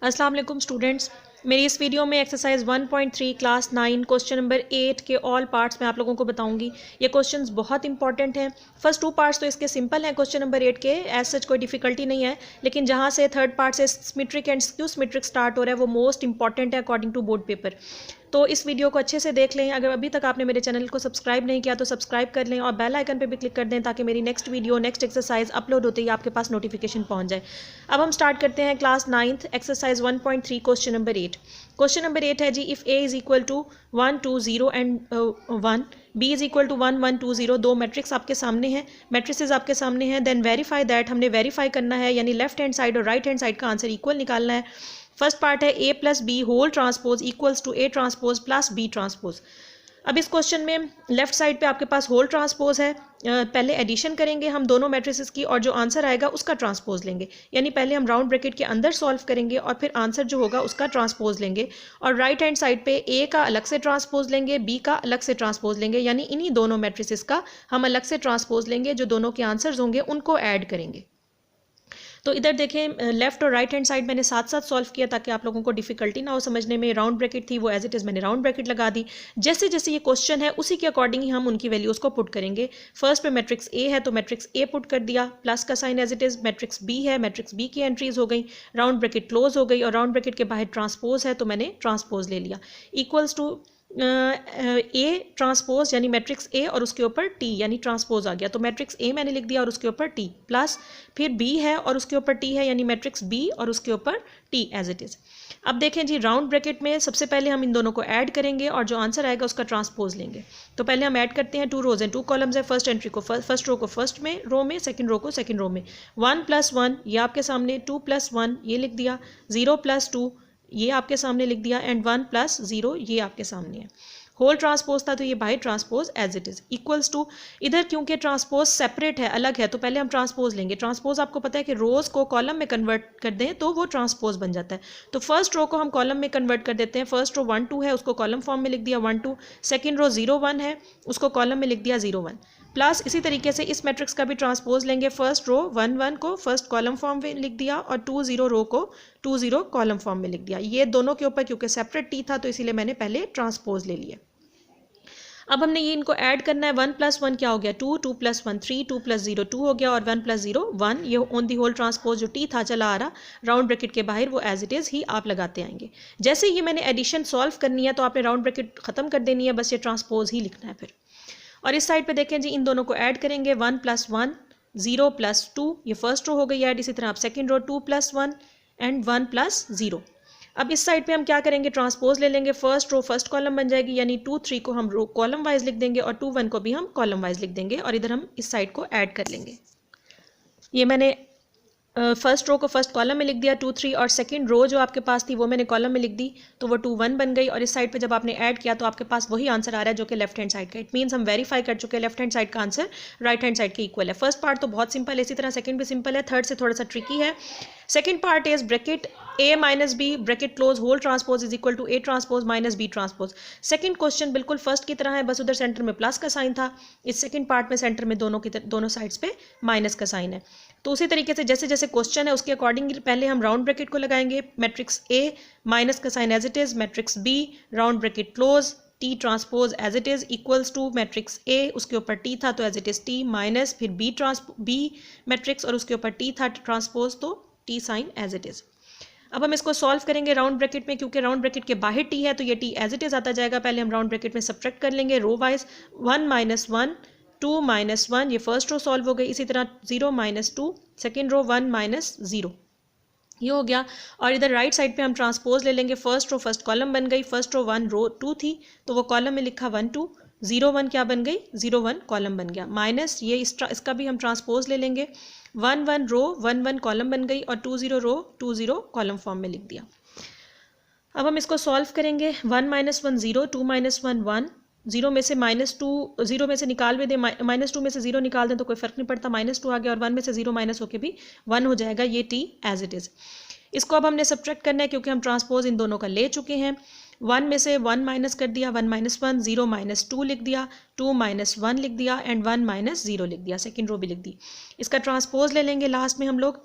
अस्सलाम वालेकुम स्टूडेंट्स, मेरी इस वीडियो में एक्सरसाइज 1.3 क्लास 9 क्वेश्चन नंबर 8 के ऑल पार्ट्स मैं आप लोगों को बताऊंगी। ये क्वेश्चंस बहुत इंपॉर्टेंट हैं। फर्स्ट 2 पार्ट्स तो इसके सिंपल हैं क्वेश्चन नंबर 8 के, एज सच कोई डिफिकल्टी नहीं है, लेकिन जहाँ से थर्ड पार्ट से symmetric and skew symmetric start हो रहा है वो मोस्ट इंपॉर्टेंट है अकॉर्डिंग टू बोर्ड पेपर। तो इस वीडियो को अच्छे से देख लें। अगर अभी तक आपने मेरे चैनल को सब्सक्राइब नहीं किया तो सब्सक्राइब कर लें और बेल आइकन पे भी क्लिक कर दें ताकि मेरी next video next exercise upload होते ही आपके पास नोटिफिकेशन पहुंच जाए। अब हम स्टार्ट करते हैं class 9th exercise 1.3 question number 8। Question number 8 है जी, if A is equal to 1 2 0 and 1, B is equal to 1 1 2 0, दो मैट्रिक्स आपके सामने हैं, मैट्रिसेस आपके सामने हैं, देन वेरीफाई दैट, हमने वेरीफाई करना है यानी लेफ्ट हैंड साइड और राइट हैंड साइड का आंसर इक्वल निकालना है। फर्स्ट पार्ट है A plus B whole transpose equals to A transpose plus B transpose. अब इस क्वेश्चन में लेफ्ट साइड पे आपके पास होल ट्रांसपोज है, पहले एडिशन करेंगे हम दोनों मैट्रिसेस की और जो आंसर आएगा उसका ट्रांसपोज लेंगे, यानी पहले हम राउंड ब्रैकेट के अंदर सॉल्व करेंगे और फिर आंसर जो होगा उसका ट्रांसपोज लेंगे और राइट हैंड साइड पे ए का अलग से ट्रांसपोज लेंगे, बी का अलग से ट्रांसपोज लेंगे, यानी इन्हीं दोनों मैट्रिसेस का हम अलग से ट्रांसपोज लेंगे, जो दोनों के आंसर्स होंगे उनको ऐड करेंगे। तो इधर देखें लेफ्ट और राइट हैंड साइड मैंने साथ साथ सॉल्व किया ताकि आप लोगों को डिफिकल्टी ना हो समझने में। राउंड ब्रैकेट थी वो एज इट इज़ मैंने राउंड ब्रैकेट लगा दी। जैसे जैसे ये क्वेश्चन है उसी के अकॉर्डिंग ही हम उनकी वैल्यूज़ को पुट करेंगे। फर्स्ट पे मैट्रिक्स ए है तो मैट्रिक्स ए पुट कर दिया, प्लस का sign as it is, matrix B है, मैट्रिक्स बी की एंट्रीज हो गई, राउंड ब्रैकेट क्लोज हो गई और राउंड ब्रैकेट के बाहर ट्रांसपोज है तो मैंने ट्रांसपोज ले लिया, इक्वल्स टू ए ट्रांसपोज यानी मैट्रिक्स ए और उसके ऊपर टी यानी ट्रांसपोज आ गया, तो मैट्रिक्स ए मैंने लिख दिया और उसके ऊपर टी, प्लस फिर बी है और उसके ऊपर टी है यानी मैट्रिक्स बी और उसके ऊपर टी एज इट इज़। अब देखें जी, राउंड ब्रैकेट में सबसे पहले हम इन दोनों को ऐड करेंगे और जो आंसर आएगा उसका ट्रांसपोज लेंगे। तो पहले हम ऐड करते हैं, 2 रोज हैं 2 कॉलम्स है, फर्स्ट एंट्री को फर्स्ट रो को फर्स्ट में रो में, सेकंड रो को सेकंड रो में। 1 + 1 ये आपके सामने, 2 + 1 ये लिख दिया, 0 + 2 ये आपके सामने लिख दिया एंड 1 + 0 ये आपके सामने है। होल ट्रांसपोज था तो ये by transpose as it is, equals to, इधर क्योंकि ट्रांसपोज सेपरेट है अलग है तो पहले हम ट्रांसपोज लेंगे। ट्रांसपोज आपको पता है कि रोज को कॉलम में कन्वर्ट कर दें तो वो ट्रांसपोज बन जाता है। तो फर्स्ट रो को हम कॉलम में कन्वर्ट कर देते हैं। फर्स्ट रो 1 2 है उसको कॉलम फॉर्म में लिख दिया 1 2, सेकेंड रो 0 1 है उसको कॉलम में लिख दिया 0 1, प्लस इसी तरीके से इस मैट्रिक्स का भी ट्रांसपोज लेंगे। फर्स्ट रो 1 1 को फर्स्ट कॉलम फॉर्म में लिख दिया और 2 0 रो को 2 0 कॉलम फॉर्म में लिख दिया। ये दोनों के ऊपर क्योंकि सेपरेट टी था तो इसीलिए मैंने पहले ट्रांसपोज ले लिया। अब हमने ये इनको ऐड करना है, 1 + 1 क्या हो गया 2, 2 + 1 3, 2 + 0 2 हो गया और 1 + 0 1। ये ऑन दी होल ट्रांसपोज जो टी था चला आ रहा राउंड ब्रैकेट के बाहर वो एज इट इज़ ही आप लगाते आएंगे। जैसे ये मैंने एडिशन सॉल्व करनी है तो आपने राउंड ब्रैकेट खत्म कर देनी है, बस ये ट्रांसपोज ही लिखना है फिर। और इस साइड पे देखें जी, इन दोनों को ऐड करेंगे, 1 + 1 0 + 2 ये फर्स्ट रो हो गई ऐड, इसी तरह आप सेकेंड रो 2 + 1 एंड 1 + 0। अब इस साइड पे हम क्या करेंगे, ट्रांसपोज ले लेंगे। फर्स्ट रो फर्स्ट कॉलम बन जाएगी यानी 2 3 को हम रो कॉलम वाइज लिख देंगे और 2 1 को भी हम कॉलम वाइज लिख देंगे और इधर हम इस साइड को ऐड कर लेंगे। ये मैंने फर्स्ट रो को फर्स्ट कॉलम में लिख दिया 2 3 और सेकंड रो जो आपके पास थी वो मैंने कॉलम में लिख दी तो वो 2 1 बन गई और इस साइड पे जब आपने ऐड किया तो आपके पास वही आंसर आ रहा है जो कि लेफ्ट हैंड साइड का। इट मीन्स हम वेरीफाई कर चुके हैं लेफ्ट हैंड साइड का आंसर राइट हैंड साइड के इक्वल है। फर्स्ट पार्ट तो बहुत सिंपल है, इसी तरह सेकंड भी सिंपल है, थर्ड से थोड़ा सा ट्रिकी है। Second part is bracket A minus B bracket close whole transpose is equal to A transpose minus B transpose. Second question बिल्कुल फर्स्ट की तरह है, बस उधर सेंटर में प्लस का साइन था, इस सेकंड पार्ट में सेंटर में दोनों साइड्स पे माइनस का साइन है। तो उसी तरीके से जैसे जैसे क्वेश्चन है उसके अकॉर्डिंग पहले हम राउंड ब्रैकेट को लगाएंगे, मैट्रिक्स ए माइनस का sign as it is, matrix B round bracket close T transpose as it is equals to matrix A उसके ऊपर टी था तो as it is T minus फिर बी मैट्रिक्स और उसके ऊपर टी था ट्रांसपोज तो T sign as it is. अब हम इसको सॉल्व करेंगे राउंड ब्रैकेट में, क्योंकि राउंड ब्रैकेट के बाहर टी है तो ये टी एज इट इज आता जाएगा। पहले हम राउंड ब्रैकेट में सब्ट्रैक्ट कर लेंगे रो वाइज, 1 - 1 2 - 1 ये फर्स्ट रो सॉल्व हो गई, इसी तरह 0 - 2 सेकेंड रो 1 - 0 ये हो गया। और इधर राइट साइड पे हम ट्रांसपोज ले लेंगे, फर्स्ट रो फर्स्ट कॉलम बन गई, फर्स्ट रो 1 रो 2 थी तो वो कॉलम में लिखा 1 2, 0 1 क्या बन गई 0 1 कॉलम बन गया, माइनस ये इसका भी हम ट्रांसपोज ले लेंगे, 1 1 रो 1 1 कॉलम बन गई और 2 0 रो 2 0 कॉलम फॉर्म में लिख दिया। अब हम इसको सॉल्व करेंगे, 1 - 1 0 2 - 1 1 0 में से -2 0 में से निकाल भी दें, -2 में से 0 निकाल दें तो कोई फ़र्क नहीं पड़ता, -2 आ गया और 1 में से 0 माइनस होकर भी 1 हो जाएगा, ये टी एज इट इज़। इसको अब हमने सब्ट्रैक्ट करना है क्योंकि हम ट्रांसपोज इन दोनों का ले चुके हैं। 1 में से 1 माइनस कर दिया, 1 - 1 0 - 2 लिख दिया, 2 - 1 लिख दिया एंड 1 - 0 लिख दिया, सेकेंड रो भी लिख दी। इसका ट्रांसपोज ले लेंगे लास्ट में हम लोग,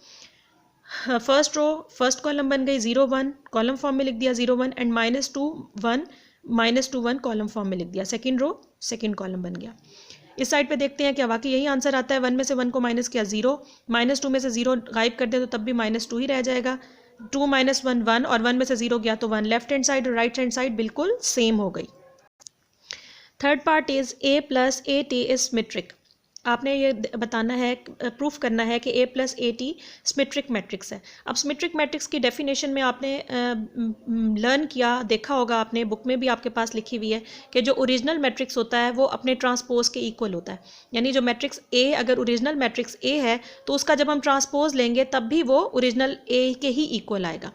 फर्स्ट रो फर्स्ट कॉलम बन गई 0 1, कॉलम फॉर्म में लिख दिया 0 1 एंड -2 1 कॉलम फॉर्म में लिख दिया, सेकंड रो सेकंड कॉलम बन गया। इस साइड पे देखते हैं क्या वाकई यही आंसर आता है। 1 में से 1 को माइनस किया 0, -2 में से 0 गायब कर दे तो तब भी -2 ही रह जाएगा। 2 - 1 1 और 1 में से 0 गया तो 1। लेफ्ट हैंड साइड और राइट हैंड साइड बिल्कुल सेम हो गई। Third part is A + AT is symmetric. आपने ये बताना है, प्रूफ करना है कि A + AT सिमेट्रिक मैट्रिक्स है। अब सिमेट्रिक मैट्रिक्स की डेफिनेशन में आपने लर्न किया, देखा होगा आपने, बुक में भी आपके पास लिखी हुई है कि जो ओरिजिनल मैट्रिक्स होता है वो अपने ट्रांसपोज के इक्वल होता है। यानी जो मैट्रिक्स A अगर ओरिजिनल मैट्रिक्स A है तो उसका जब हम ट्रांसपोज लेंगे तब भी वो ओरिजिनल A के ही इक्वल आएगा।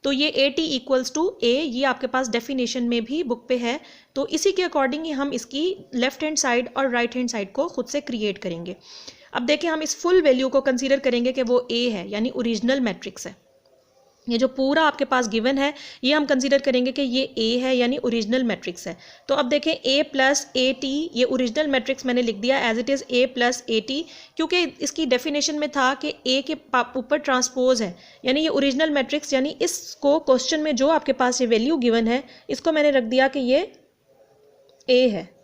तो ये AT = A, ये आपके पास डेफिनेशन में भी बुक पे है। तो इसी के अकॉर्डिंग ही हम इसकी लेफ्ट हैंड साइड और राइट हैंड साइड को खुद से क्रिएट करेंगे। अब देखें, हम इस फुल वैल्यू को कंसीडर करेंगे कि वो A है, यानी ओरिजिनल मैट्रिक्स है। ये जो पूरा आपके पास गिवन है ये हम कंसीडर करेंगे कि ये A है, यानी ओरिजिनल मैट्रिक्स है। तो अब देखें A + AT, ये ओरिजिनल मैट्रिक्स मैंने लिख दिया as it is A + AT, क्योंकि इसकी डेफिनेशन में था कि A के ऊपर ट्रांसपोज है, यानी ये ओरिजिनल मैट्रिक्स, यानी इसको क्वेश्चन में जो आपके पास ये वैल्यू गिवन है इसको मैंने रख दिया कि ये A है।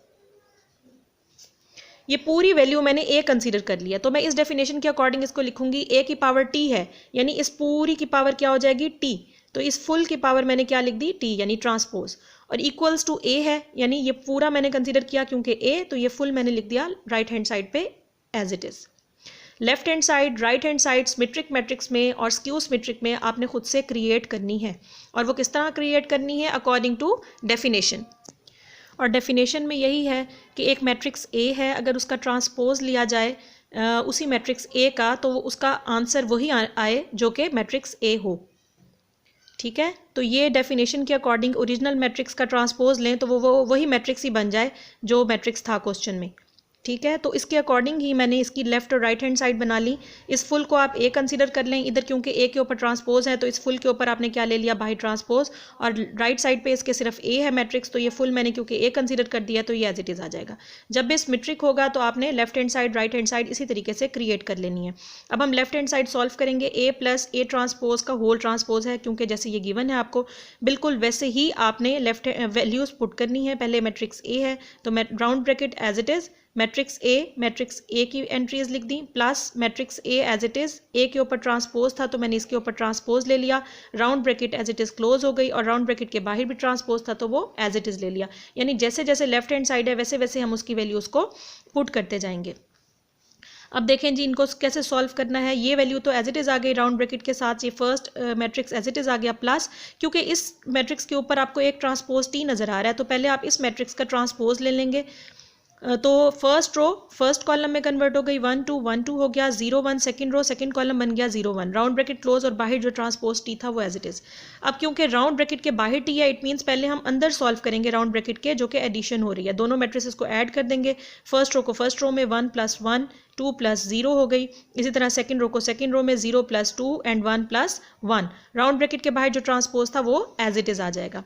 ये पूरी वैल्यू मैंने A कंसीडर कर लिया, तो मैं इस डेफिनेशन के अकॉर्डिंग इसको लिखूंगी A की पावर T है, यानी इस पूरी की पावर क्या हो जाएगी T। तो इस फुल की पावर मैंने क्या लिख दी T, यानी ट्रांसपोज, और इक्वल्स टू A है, यानी ये पूरा मैंने कंसीडर किया क्योंकि A, तो ये फुल मैंने लिख दिया राइट हैंड साइड पे as it is. Left hand side right hand side symmetric matrix में और स्क्यू सिमेट्रिक में आपने खुद से क्रिएट करनी है, और वो किस तरह क्रिएट करनी है अकॉर्डिंग टू डेफिनेशन। और डेफिनेशन में यही है कि एक मैट्रिक्स A है, अगर उसका ट्रांसपोज लिया जाए उसी मैट्रिक्स A का, तो उसका आंसर वही आए जो कि मैट्रिक्स A हो। ठीक है, तो ये डेफिनेशन के अकॉर्डिंग ओरिजिनल मैट्रिक्स का ट्रांसपोज लें तो वो वही मैट्रिक्स ही बन जाए जो मैट्रिक्स था क्वेश्चन में। ठीक है, तो इसके अकॉर्डिंग ही मैंने इसकी लेफ्ट और राइट हैंड साइड बना ली। इस फुल को आप A कंसीडर कर लें इधर, क्योंकि A के ऊपर ट्रांसपोज है, तो इस फुल के ऊपर आपने क्या ले लिया बाई ट्रांसपोज, और राइट साइड पे इसके सिर्फ A है मैट्रिक्स, तो ये फुल मैंने क्योंकि A कंसीडर कर दिया तो ये एज इट इज़ आ जाएगा। जब भी सिमेट्रिक होगा तो आपने left hand side right hand side इसी तरीके से क्रिएट कर लेनी है। अब हम लेफ्ट हैंड साइड सॉल्व करेंगे। A + A ट्रांसपोज का होल ट्रांसपोज है, क्योंकि जैसे ये गिवन है आपको बिल्कुल वैसे ही आपने लेफ्ट वैल्यूज पुट करनी है। पहले मैट्रिक्स A है तो round bracket as it is matrix A की एंट्रीज लिख दी, plus matrix A as it is, A के ऊपर ट्रांसपोज था तो मैंने इसके ऊपर ट्रांसपोज ले लिया, round bracket as it is close हो गई, और राउंड ब्रैकेट के बाहर भी ट्रांसपोज था तो वो एज इट इज़ ले लिया। यानी जैसे जैसे लेफ्ट हैंड साइड है वैसे वैसे हम उसकी वैल्यूज़ को पुट करते जाएंगे। अब देखें जी इनको कैसे सॉल्व करना है। ये वैल्यू तो एज इट इज़ आ गई राउंड ब्रैकेट के साथ, ये first matrix as it is आ गया, प्लस क्योंकि इस मैट्रिक्स के ऊपर आपको एक ट्रांसपोज T नज़र आ रहा है तो पहले आप इस मैट्रिक्स का ट्रांसपोज ले लेंगे। तो फर्स्ट रो फर्स्ट कॉलम में कन्वर्ट हो गई, 1 2 1 2 हो गया, 0 1 सेकंड रो सेकंड कॉलम बन गया 0 1, राउंड ब्रैकेट क्लोज, और बाहर जो ट्रांसपोज T था वो एज इट इज़। अब क्योंकि राउंड ब्रैकेट के बाहर T है, इट मीन्स पहले हम अंदर सॉल्व करेंगे राउंड ब्रैकेट के, जो कि एडिशन हो रही है। दोनों मैट्रिसेस को ऐड कर देंगे, फर्स्ट रो को फर्स्ट रो में 1 + 1 2 + 0 हो गई, इसी तरह सेकंड रो को सेकंड रो में 0 + 2 एंड 1 + 1, राउंड ब्रैकेट के बाहर जो ट्रांसपोज था वो एज इट इज़ आ जाएगा।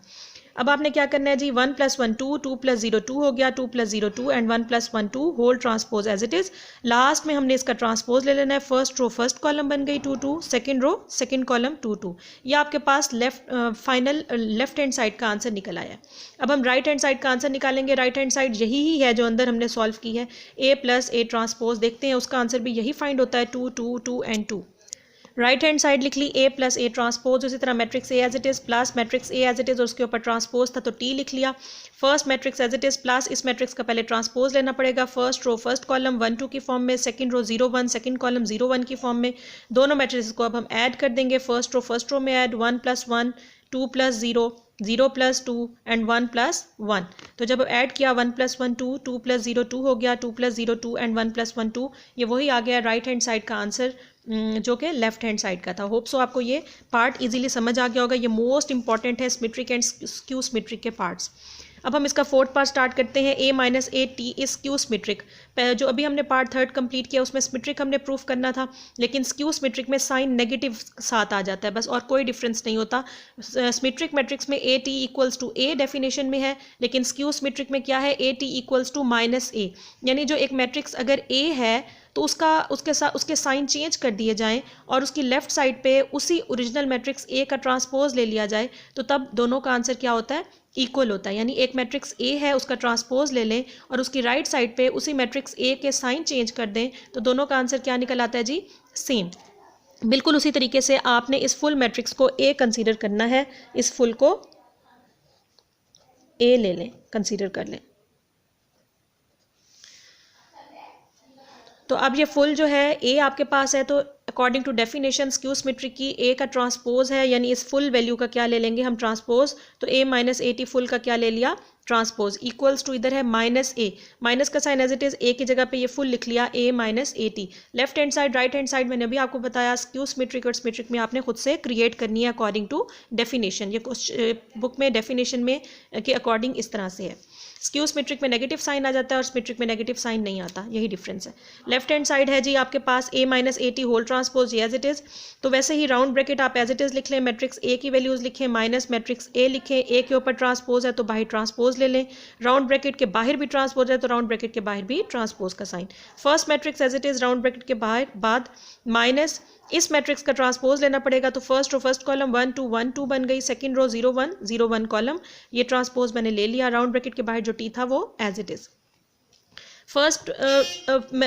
अब आपने क्या करना है जी, 1 + 1 2 2 + 0 2 हो गया, 2 + 0 2 and 1 + 1 2, whole transpose as it is. Last में हमने इसका ट्रांसपोज ले लेना है, फर्स्ट रो फर्स्ट कॉलम बन गई 2 2, सेकंड रो सेकंड कॉलम 2 2। ये आपके पास फाइनल लेफ्ट हैंड साइड का आंसर निकल आया है। अब हम राइट हैंड साइड का आंसर निकालेंगे। राइट हैंड साइड यही ही है जो अंदर हमने सॉल्व की है, A + A ट्रांसपोज। देखते हैं उसका आंसर भी यही फाइंड होता है, 2 2 2 एंड 2। राइट हैंड साइड लिख ली A + A ट्रांसपोज, उसी तरह matrix A as it is plus matrix A as it is, और उसके ऊपर ट्रांसपोज था तो T लिख लिया। First matrix as it is plus इस मैट्रिक्स का पहले ट्रांसपोज लेना पड़ेगा, फर्स्ट रो फर्स्ट कॉलम 1 2 की फॉर्म में, सेकंड रो 0 1 सेकंड कॉलम 0 1 की फॉर्म में। दोनों मैट्रिक्स को अब हम ऐड कर देंगे, फर्स्ट रो में ऐड 1 + 1 2 + 0 0 + 2 एंड 1 + 1। तो जब ऐड किया 1 + 1 2 2 + 0 2 हो गया, 2 + 0 2 एंड 1 + 1 2, ये वही आ गया राइट हैंड साइड का आंसर जो कि लेफ्ट हैंड साइड का था। होप सो आपको ये पार्ट इजीली समझ आ गया होगा। ये मोस्ट इंपॉर्टेंट है सिमेट्रिक एंड स्क्यू सिमेट्रिक के पार्ट्स। अब हम इसका फोर्थ पार्ट स्टार्ट करते हैं। a minus A T is skew symmetric. जो अभी हमने पार्ट थर्ड कंप्लीट किया उसमें सिमेट्रिक हमने प्रूफ करना था, लेकिन स्क्यू सिमेट्रिक में साइन नेगेटिव साथ आ जाता है बस, और कोई डिफरेंस नहीं होता। सिमेट्रिक मैट्रिक्स में A T equals to A definition में है, लेकिन स्क्यू सिमेट्रिक में क्या है, A T equals to minus A. यानी जो एक मैट्रिक्स अगर ए है तो उसके साइन चेंज कर दिए जाएं और उसकी लेफ्ट साइड पे उसी ओरिजिनल मैट्रिक्स ए का ट्रांसपोज ले लिया जाए, तो तब दोनों का आंसर क्या होता है, इक्वल होता है। यानी एक मैट्रिक्स ए है उसका ट्रांसपोज ले लें और उसकी राइट साइड पे उसी मैट्रिक्स ए के साइन चेंज कर दें, तो दोनों का आंसर क्या निकल आता है जी, सेम। बिल्कुल उसी तरीके से आपने इस फुल मैट्रिक्स को ए कंसीडर करना है, इस फुल को ए ले लें, कंसीडर कर लें। तो अब ये फुल जो है ए आपके पास है, तो according to definition skew symmetric की ए का ट्रांसपोज है, यानी इस फुल वैल्यू का क्या ले लेंगे हम, ट्रांसपोज। तो A minus A T full का क्या ले लिया, ट्रांसपोज, इक्वल्स टू इधर है माइनस ए, माइनस का sign as it is A की जगह पे ये फुल लिख लिया A minus A T. Left hand side right hand side मैंने अभी आपको बताया स्क्यू सिमेट्रिक और सिमेट्रिक में आपने खुद से क्रिएट करनी है अकॉर्डिंग टू डेफिनेशन। ये बुक में डेफिनेशन में के अकॉर्डिंग इस तरह से है। स्क्यू सिमेट्रिक में नेगेटिव साइन आ जाता है और सिमेट्रिक में नेगेटिव साइन नहीं आता, यही डिफरेंस है। लेफ्ट हैंड साइड है जी आपके पास A minus A T whole transpose as it is. तो वैसे ही राउंड ब्रैकेट आप एज इट इज लिख लें, मैट्रिक्स ए की वैल्यूज लिखें, माइनस मैट्रिक्स ए लिखें, ए के ऊपर ट्रांसपोज है तो बाहर ट्रांसपोज ले लें, राउंड ब्रैकेट के बाहर भी ट्रांसपोज है तो राउंड ब्रैकेट के बाहर भी ट्रांसपोज का sign. First matrix as it is round bracket के बाहर बाद माइनस इस मैट्रिक्स का ट्रांसपोज लेना पड़ेगा, तो फर्स्ट रो फर्स्ट कॉलम 1 2 1 2 बन गई, सेकंड रो 0 1 0 1 कॉलम, ये ट्रांसपोज मैंने ले लिया, राउंड ब्रैकेट के बाहर जो टी था वो as it is. First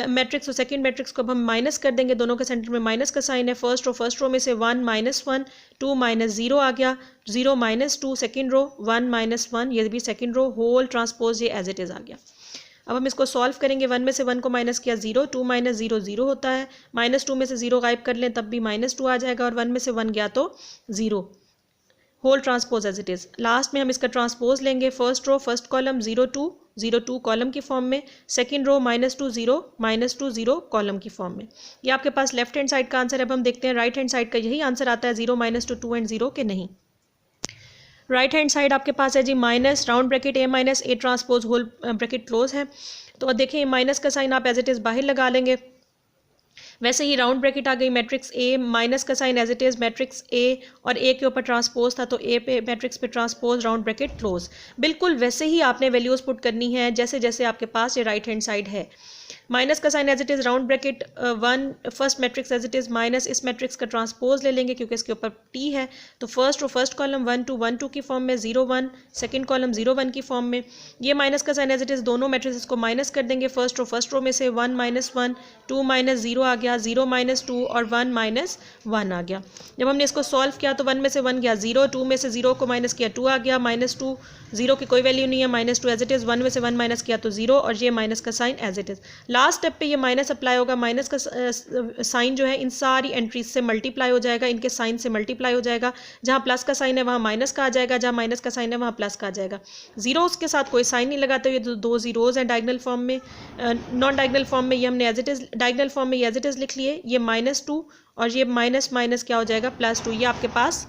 matrix और सेकंड मैट्रिक्स को अब हम माइनस कर देंगे, दोनों के सेंटर में माइनस का साइन है। फर्स्ट रो में से 1 माइनस 1 2 माइनस 0 आ गया, 0 माइनस 2 सेकेंड रो 1 माइनस 1 ये भी सेकेंड रो, होल ट्रांसपोज ये एज इट इज आ गया। अब हम इसको सॉल्व करेंगे, 1 में से 1 को माइनस किया 0, 2 माइनस 0 0 होता है, माइनस 2 में से 0 गायब कर लें तब भी माइनस 2 आ जाएगा, और 1 में से 1 गया तो 0, whole transpose as it is. Last में हम इसका ट्रांसपोज लेंगे, first row first column 0 2 0 2 column की फॉर्म में, सेकंड रो -2 0 0 कॉलम की फॉर्म में। ये आपके पास लेफ्ट हैंड साइड का आंसर है। अब हम देखते हैं राइट हैंड साइड का यही आंसर आता है 0 -2 2 एंड 0 के नहीं। राइट हैंड साइड आपके पास है जी minus round bracket A minus A transpose whole bracket close है, तो देखिए माइनस का साइन आप एज इट इज बाहर लगा लेंगे। वैसे ही राउंड ब्रैकेट आ गई, मैट्रिक्स ए माइनस का sign as it is matrix A, और ए के ऊपर ट्रांसपोज था तो ए पे मैट्रिक्स पे ट्रांसपोज राउंड ब्रैकेट क्लोज। बिल्कुल वैसे ही आपने वैल्यूज पुट करनी है जैसे जैसे आपके पास ये राइट हैंड साइड है। माइनस का sign as it is round bracket 1 first matrix as it is minus इस मैट्रिक्स का ट्रांसपोज ले लेंगे क्योंकि इसके ऊपर टी है, तो फर्स्ट रो फर्स्ट कॉलम 1 2 1 2 की फॉर्म में, 0 1 सेकंड कॉलम 0 1 की फॉर्म में। ये माइनस का साइन एज इट इज दोनों मैट्रिक्स को माइनस कर देंगे, फर्स्ट रो में से 1 माइनस 1 2 माइनस 0 आ गया, 0 माइनस 2 और 1 माइनस 1 आ गया। जब हमने इसको सॉल्व किया तो 1 में से 1 गया 0, 2 में से 0 को माइनस किया 2 आ गया, -2 0 की कोई वैल्यू नहीं है, -2 एज इट इज, 1 में से 1 माइनस किया तो 0, और ये माइनस का sign as it is. Last step पे ये माइनस अप्लाई होगा, माइनस का साइन जो है इन सारी एंट्रीज से मल्टीप्लाई हो जाएगा, इनके साइन से मल्टीप्लाई हो जाएगा, जहाँ प्लस का साइन है वहाँ माइनस का आ जाएगा, जहाँ माइनस का साइन है वहाँ प्लस का आ जाएगा। जीरोस के साथ कोई साइन नहीं लगाते हुए दो जीरोज हैं डायगोनल फॉर्म में, नॉन डायगोनल फॉर्म में ये हमने as it is, diagonal form में एज इट इज लिख लिए, ये -2 और ये माइनस माइनस क्या हो जाएगा +2। ये आपके पास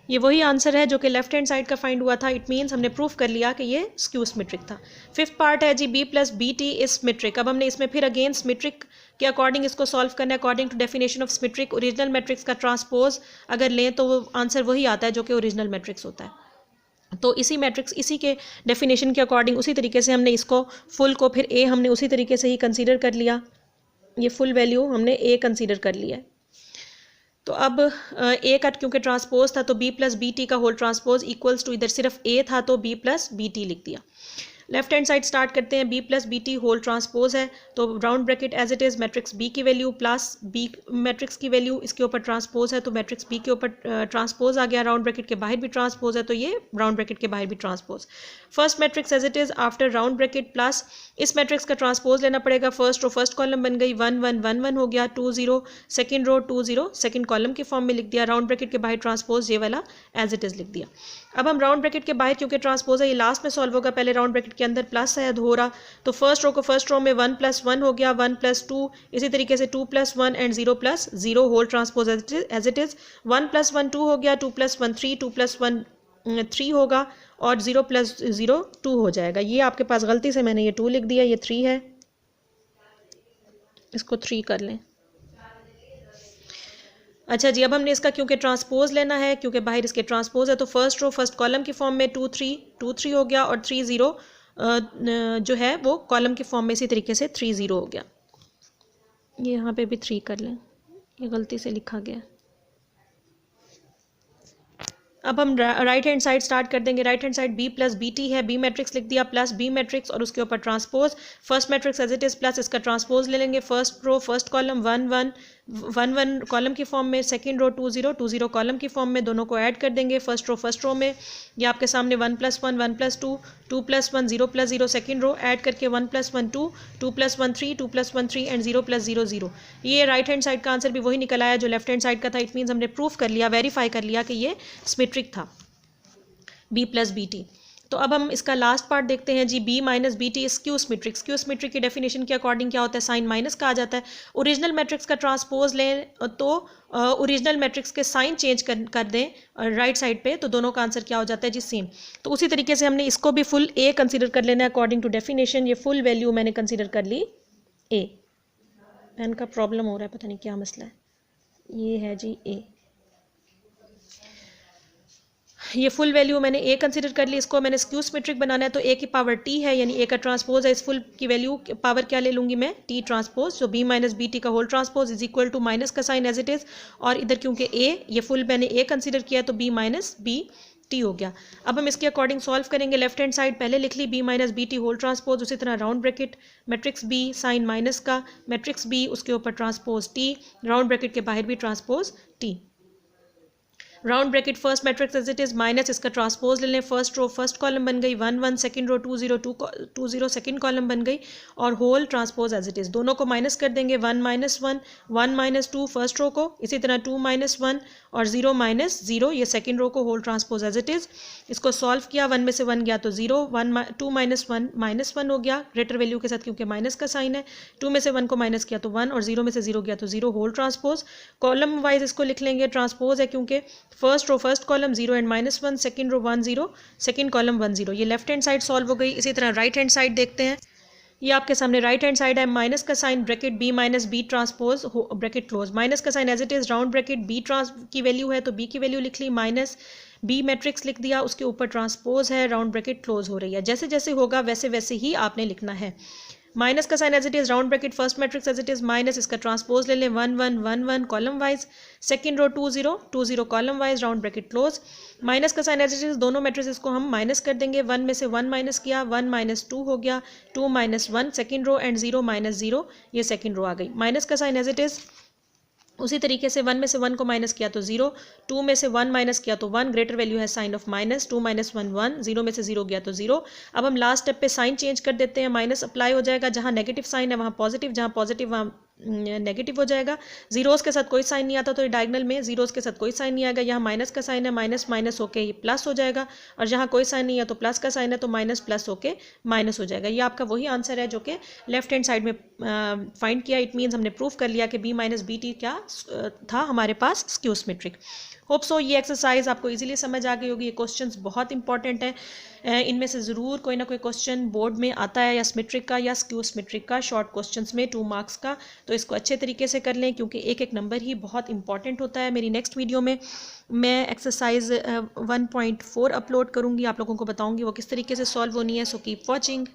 ये वही आंसर है जो कि लेफ्ट हैंड साइड का फाइंड हुआ था। इट मीन्स हमने प्रूफ कर लिया कि ये स्क्यू सिमेट्रिक था। फिफ्थ पार्ट है जी b + bt इज सिमेट्रिक। अब हमने इसमें फिर अगेन सिमेट्रिक के अकॉर्डिंग इसको सॉल्व करना है, according to definition of symmetric. Original matrix का ट्रांसपोज अगर लें तो वो आंसर वही आता है जो कि ओरिजिनल मैट्रिक्स होता है। तो इसी मैट्रिक्स इसी के डेफिनेशन के अकॉर्डिंग उसी तरीके से हमने इसको फुल को फिर ए हमने उसी तरीके से ही कंसीडर कर लिया, ये फुल वैल्यू हमने ए कंसीडर कर लिया है। तो अब ए का क्योंकि ट्रांसपोज था तो b + bt का होल ट्रांसपोज इक्वल्स टू, इधर सिर्फ ए था तो b + bt लिख दिया। लेफ्ट हैंड साइड स्टार्ट करते हैं, b + bt होल ट्रांसपोज है तो round bracket as it is matrix b की वैल्यू प्लस b मैट्रिक्स की वैल्यू, इसके ऊपर ट्रांसपोज है तो मैट्रिक्स b के ऊपर ट्रांसपोज आ गया, राउंड ब्रैकेट के बाहर भी ट्रांसपोज है तो ये राउंड ब्रैकेट के बाहर भी transpose. First matrix as it is after round bracket plus इस मैट्रिक्स का ट्रांसपोज लेना पड़ेगा, फर्स्ट रो फर्स्ट कॉलम बन गई 1 1 1 1 हो गया, 2 0 सेकंड रो 2 0 सेकंड कॉलम की फॉर्म में लिख दिया, राउंड ब्रैकेट के बाहर ट्रांसपोज ये वाला एज इट इज लिख दिया। अब हम राउंड ब्रैकेट के बाहर क्योंकि ट्रांसपोज है ये लास्ट में सॉल्व होगा, पहले राउंड ब्रैकेट के अंदर प्लस है हो रहा, तो फर्स्ट रो को फर्स्ट रो में 1 + 1 हो गया, 1 + 2 इसी तरीके से 2 + 1 and 0 + 0 whole transpose as it is, 1 + 1 2 हो गया, 2 + 1 3 2 + 1 3 होगा और 0 + 0 2 हो जाएगा। ये आपके पास गलती से मैंने ये 2 लिख दिया, ये 3 है, इसको 3 कर लें। अच्छा जी, अब हमने इसका क्योंकि ट्रांसपोज लेना है, क्योंकि बाहर इसके ट्रांसपोज है, तो फर्स्ट रो फर्स्ट कॉलम की फॉर्म में 2 3 हो गया और 3 0 जो है वो कॉलम के फॉर्म में इसी तरीके से 3 0 हो गया। ये यहाँ पे भी 3 कर लें, ये गलती से लिखा गया। अब हम राइट हैंड साइड स्टार्ट कर देंगे। Right hand side b + bt है, b मैट्रिक्स लिख दिया प्लस b मैट्रिक्स और उसके ऊपर transpose, first matrix as it is plus इसका ट्रांसपोज ले लेंगे। First row first column 1 1 1 1 column की फॉर्म में, सेकंड रो 2 0 2 0 कॉलम की फॉर्म में, दोनों को ऐड कर देंगे फर्स्ट रो में। ये आपके सामने 1 + 1 1 + 2 2 + 1 0 + 0 सेकंड रो ऐड करके 1 + 1 2 2 + 1 3 2 + 1 3 एंड 0 + 0 0। ये राइट हैंड साइड का आंसर भी वही निकल आया जो लेफ्ट हैंड साइड का था। इट मीन्स हमने प्रूफ कर लिया, वेरीफाई कर लिया कि ये सिमेट्रिक था b + bt। तो अब हम इसका लास्ट पार्ट देखते हैं जी। b - bt skew symmetric. Skew symmetric की डेफिनेशन के अकॉर्डिंग क्या होता है, साइन माइनस का आ जाता है। ओरिजिनल मैट्रिक्स का ट्रांसपोज लें तो ओरिजिनल मैट्रिक्स के साइन चेंज कर दें राइट साइड पे, तो दोनों का आंसर क्या हो जाता है जी, सेम। तो उसी तरीके से हमने इसको भी फुल a कंसिडर कर लेना है अकॉर्डिंग टू डेफिनेशन। ये फुल वैल्यू मैंने कंसिडर कर ली a। पेन का प्रॉब्लम हो रहा है, पता नहीं क्या मसला है। ये है जी a, ये फुल वैल्यू मैंने a कंसिडर कर ली। इसको मैंने स्क्यू सिमेट्रिक बनाना है तो a की पावर t है, यानी a का ट्रांसपोज है। इस फुल की वैल्यू पावर क्या ले लूँगी मैं, t ट्रांसपोज। जो b - bt का whole transpose is equal to minus का साइन एज इट इज़, और इधर क्योंकि a ये फुल मैंने a कंसिडर किया है तो b - bt हो गया। अब हम इसके अकॉर्डिंग सॉल्व करेंगे। लेफ्ट हैंड साइड पहले लिख ली b - bt होल ट्रांसपोज, उसी तरह round bracket matrix b sign minus का मैट्रिक्स b, उसके ऊपर ट्रांसपोज t, राउंड ब्रैकेट के बाहर भी transpose t। Round bracket first matrix as it is minus इसका ट्रांसपोज ले लें। फर्स्ट रो फर्स्ट कॉलम बन गई 1 1, सेकंड रो 2 0 2 0 सेकंड कॉलम बन गई, और whole transpose as it is. दोनों को माइनस कर देंगे, 1 - 1 1 - 2 फर्स्ट रो को, इसी तरह 2 - 1 और 0 - 0 ये सेकंड रो को, whole transpose as it is. इसको सॉल्व किया, 1 में से 1 गया तो 0, 2 - 1 -1 हो गया ग्रेटर वैल्यू के साथ क्योंकि माइनस का साइन है। 2 में से 1 को माइनस किया तो 1 और 0 में से 0 गया तो 0, होल ट्रांसपोज। कॉलम वाइज इसको लिख लेंगे, ट्रांसपोज है क्योंकि first row first column 0 and -1, second row 1 0, second column 1 0। ये लेफ्ट हैंड साइड सॉल्व हो गई। इसी तरह राइट हैंड साइड देखते हैं। ये आपके सामने राइट हैंड साइड है, माइनस का sign bracket b - b transpose bracket close, minus का sign as it is, round bracket b trans की वैल्यू है तो b की वैल्यू लिख ली, माइनस b मैट्रिक्स लिख दिया, उसके ऊपर ट्रांसपोज है, राउंड ब्रैकेट क्लोज हो रही है। जैसे जैसे होगा वैसे वैसे ही आपने लिखना है। माइनस का sign as it is, round bracket first matrix as it is minus, इसका ट्रांसपोज ले लें 1 1 1 1 column wise, second row 2 0 2 0 column wise, round bracket close. Minus का साइन एज इट इज, दोनों मैट्रिक्स को हम माइनस कर देंगे। 1 में से 1 माइनस किया, 1 - 2 हो गया, 2 - 1 सेकंड रो एंड 0 - 0 ये सेकंड रो आ गई। माइनस का साइन एज इट इज, उसी तरीके से 1 में से 1 को माइनस किया तो 0, 2 में से 1 माइनस किया तो 1, ग्रेटर वैल्यू है साइन ऑफ माइनस, 2 - 1 1, 0 में से 0 गया तो 0। अब हम लास्ट स्टेप पे साइन चेंज कर देते हैं, माइनस अप्लाई हो जाएगा, जहाँ नेगेटिव साइन है वहाँ पॉजिटिव, जहाँ पॉजिटिव वहाँ नेगेटिव हो जाएगा। जीरोस के साथ कोई साइन नहीं आता तो डायगोनल में जीरोस के साथ कोई साइन नहीं आएगा। यहाँ माइनस का साइन है, माइनस माइनस होके ये प्लस हो जाएगा, और जहाँ कोई साइन नहीं है तो प्लस का साइन है तो माइनस प्लस होके माइनस हो जाएगा। ये आपका वही आंसर है जो कि लेफ्ट हैंड साइड में फाइंड किया। इट मीन्स हमने प्रूफ कर लिया कि b - bt क्या था हमारे पास, स्क्यू सिमेट्रिक। होप सो ये एक्सरसाइज आपको इजीली समझ आ गई होगी। ये क्वेश्चंस बहुत इंपॉर्टेंट है, इनमें से ज़रूर कोई ना कोई क्वेश्चन बोर्ड में आता है, या सिमेट्रिक का या स्क्यू सिमेट्रिक का, शॉर्ट क्वेश्चंस में 2 मार्क्स का। तो इसको अच्छे तरीके से कर लें क्योंकि एक एक नंबर ही बहुत इंपॉर्टेंट होता है। मेरी नेक्स्ट वीडियो में मैं एक्सरसाइज 1.4 अपलोड करूँगी, आप लोगों को बताऊँगी वो किस तरीके से सॉल्व होनी है। So keep watching.